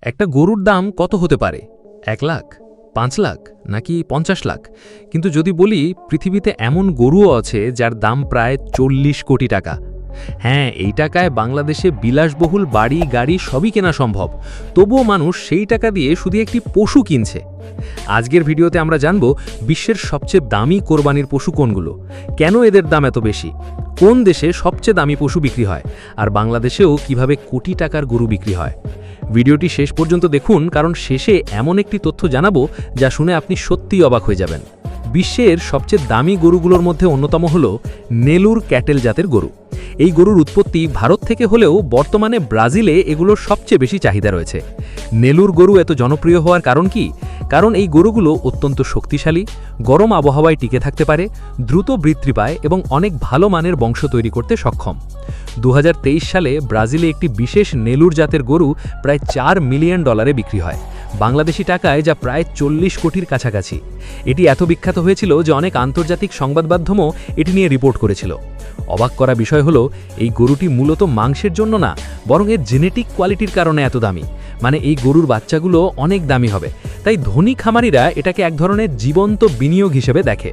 একটা গরুর দাম কত হতে পারে? ১ লাখ, ৫ লাখ নাকি ৫০ লাখ? কিন্তু যদি বলি পৃথিবীতে এমন গরুও আছে যার দাম প্রায় ৪০ কোটি টাকা। হ্যাঁ, এই টাকায় বাংলাদেশে বিলাসবহুল বাড়ি গাড়ি সবই কেনা সম্ভব, তবুও মানুষ সেই টাকা দিয়ে শুধু একটি পশু কিনছে। আজকের ভিডিওতে আমরা জানব বিশ্বের সবচেয়ে দামি কোরবানির পশু কোনগুলো, কেন এদের দাম এত বেশি, কোন দেশে সবচেয়ে দামি পশু বিক্রি হয়, আর বাংলাদেশেও কিভাবে কোটি টাকার গরু বিক্রি হয়। ভিডিওটি শেষ পর্যন্ত দেখুন, কারণ শেষে এমন একটি তথ্য জানাবো যা শুনে আপনি সত্যিই অবাক হয়ে যাবেন। বিশ্বের সবচেয়ে দামি গরুগুলোর মধ্যে অন্যতম হল নেলুর ক্যাটেল জাতের গরু। এই গরুর উৎপত্তি ভারত থেকে হলেও বর্তমানে ব্রাজিলে এগুলোর সবচেয়ে বেশি চাহিদা রয়েছে। নেলুর গরু এত জনপ্রিয় হওয়ার কারণ কি? কারণ এই গরুগুলো অত্যন্ত শক্তিশালী, গরম আবহাওয়ায় টিকে থাকতে পারে, দ্রুত বৃদ্ধি পায় এবং অনেক ভালো মানের বংশ তৈরি করতে সক্ষম। ২০২৩ সালে ব্রাজিলে একটি বিশেষ নেলুর জাতের গরু প্রায় $৪ মিলিয়ন বিক্রি হয়, বাংলাদেশি টাকায় যা প্রায় ৪০ কোটির কাছাকাছি। এটি এত বিখ্যাত হয়েছিল যে অনেক আন্তর্জাতিক সংবাদমাধ্যমও এটি নিয়ে রিপোর্ট করেছিল। অবাক করা বিষয় হলো, এই গরুটি মূলত মাংসের জন্য না, বরং এর জেনেটিক কোয়ালিটির কারণে এত দামি। মানে এই গরুর বাচ্চাগুলো অনেক দামি হবে, তাই ধনী খামারিরা এটাকে এক ধরনের জীবন্ত বিনিয়োগ হিসেবে দেখে।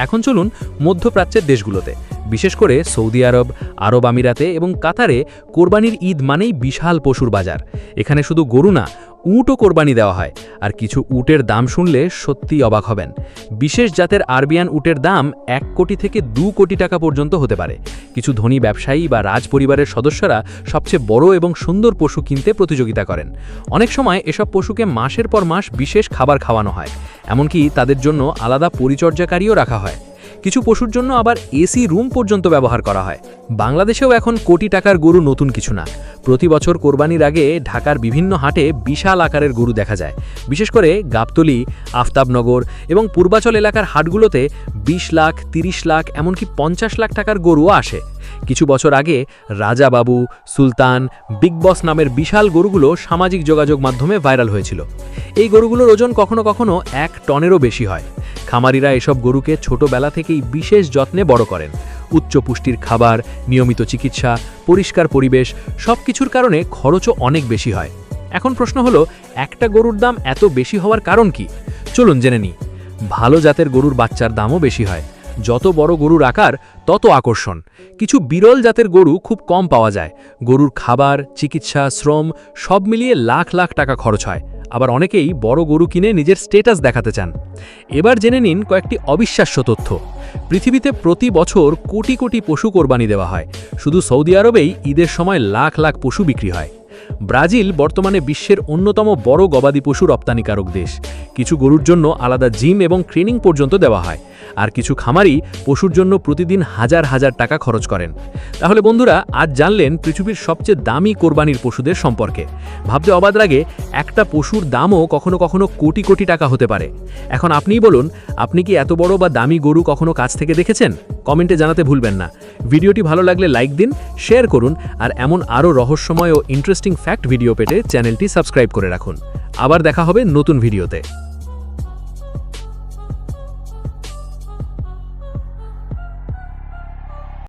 এখন চলুন মধ্যপ্রাচ্যের দেশগুলোতে, বিশেষ করে সৌদি আরব, আরব আমিরাতে এবং কাতারে কোরবানির ঈদ মানেই বিশাল পশুর বাজার। এখানে শুধু গরু না, উটও কোরবানি দেওয়া হয়, আর কিছু উটের দাম শুনলে সত্যিই অবাক হবেন। বিশেষ জাতের আরবিয়ান উটের দাম ১ কোটি থেকে ২ কোটি টাকা পর্যন্ত হতে পারে। কিছু ধনী ব্যবসায়ী বা রাজ পরিবারের সদস্যরা সবচেয়ে বড় এবং সুন্দর পশু কিনতে প্রতিযোগিতা করেন। অনেক সময় এসব পশুকে মাসের পর মাস বিশেষ খাবার খাওয়ানো হয়, এমনকি তাদের জন্য আলাদা পরিচর্যাকারীও রাখা হয়। কিছু পশুর জন্য আবার এসি রুম পর্যন্ত ব্যবহার করা হয়। বাংলাদেশেও এখন কোটি টাকার গরু নতুন কিছু না। প্রতি বছর কোরবানির আগে ঢাকার বিভিন্ন হাটে বিশাল আকারের গরু দেখা যায়। বিশেষ করে গাবতলী, আফতাবনগর এবং পূর্বাচল এলাকার হাটগুলোতে ২০ লাখ, ৩০ লাখ এমনকি ৫০ লাখ টাকার গরুও আসে। কিছু বছর আগে রাজাবাবু, সুলতান, বিগ বস নামের বিশাল গরুগুলো সামাজিক যোগাযোগ মাধ্যমে ভাইরাল হয়েছিল। এই গরুগুলোর ওজন কখনো কখনো ১ টনেরও বেশি হয়। খামারিরা এসব গরুকে ছোটবেলা থেকেই বিশেষ যত্নে বড় করেন। উচ্চ পুষ্টির খাবার, নিয়মিত চিকিৎসা, পরিষ্কার পরিবেশ সব কিছুর কারণে খরচও অনেক বেশি হয়। এখন প্রশ্ন হলো, একটা গরুর দাম এত বেশি হওয়ার কারণ কি? চলুন জেনে নিই। ভালো জাতের গরুর বাচ্চার দামও বেশি হয়। যত বড় গরুর আকার তত আকর্ষণ। কিছু বিরল জাতের গরু খুব কম পাওয়া যায়। গরুর খাবার, চিকিৎসা, শ্রম সব মিলিয়ে লাখ লাখ টাকা খরচ হয়। আবার অনেকেই বড় গরু কিনে নিজের স্ট্যাটাস দেখাতে চান। এবার জেনে নিন কয়েকটি অবিশ্বাস্য তথ্য। পৃথিবীতে প্রতি বছর কোটি কোটি পশু কোরবানি দেওয়া হয়। শুধু সৌদি আরবেই ঈদের সময় লাখ লাখ পশু বিক্রি হয়। ব্রাজিল বর্তমানে বিশ্বের অন্যতম বড় গবাদি পশু রপ্তানিকারক দেশ। কিছু গরুর জন্য আলাদা জিম এবং ট্রেনিং পর্যন্ত দেওয়া হয়, আর কিছু খামারি পশুর জন্য প্রতিদিন হাজার হাজার টাকা খরচ করেন। তাহলে বন্ধুরা, আজ জানলেন পৃথিবীর সবচেয়ে দামি কোরবানির পশুদের সম্পর্কে। ভাবতে অবাক লাগে, একটা পশুর দামও কখনো কখনো কোটি কোটি টাকা হতে পারে। এখন আপনিই বলুন, আপনি কি এত বড় বা দামি গরু কখনো কাছ থেকে দেখেছেন? কমেন্টে জানাতে ভুলবেন না। ভিডিওটি ভালো লাগলে লাইক দিন, শেয়ার করুন, আর এমন আরও রহস্যময় ও ইন্টারেস্টিং ফ্যাক্ট ভিডিও পেতে চ্যানেলটি সাবস্ক্রাইব করে রাখুন। আবার দেখা হবে নতুন ভিডিওতে।